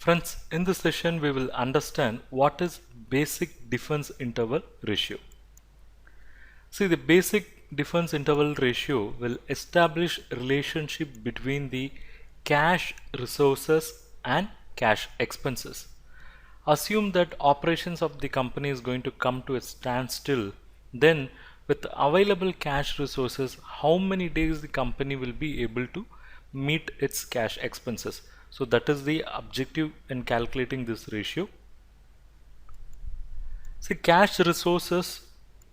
Friends, in this session we will understand what is basic difference interval ratio. See, the basic difference interval ratio will establish relationship between the cash resources and cash expenses. Assume that operations of the company is going to come to a standstill. Then with available cash resources, how many days the company will be able to meet its cash expenses? So that is the objective in calculating this ratio. See, cash resources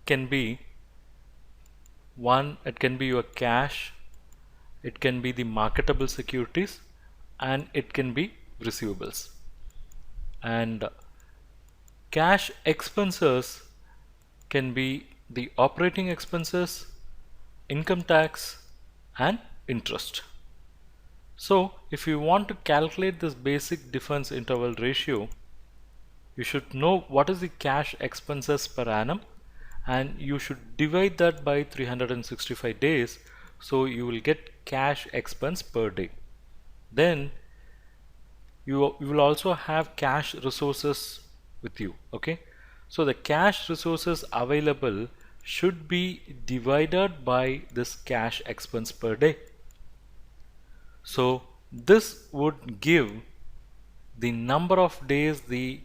can be it can be your cash, it can be the marketable securities, and it can be receivables. And cash expenses can be the operating expenses, income tax, and interest. So if you want to calculate this basic difference interval ratio, you should know what is the cash expenses per annum, and you should divide that by 365 days, so you will get cash expense per day. Then you will also have cash resources with you. Okay, so the cash resources available should be divided by this cash expense per day. So this would give the number of days the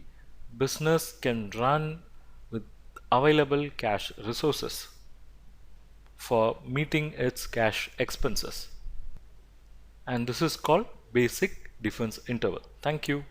business can run with available cash resources for meeting its cash expenses. And this is called basic difference interval. Thank you.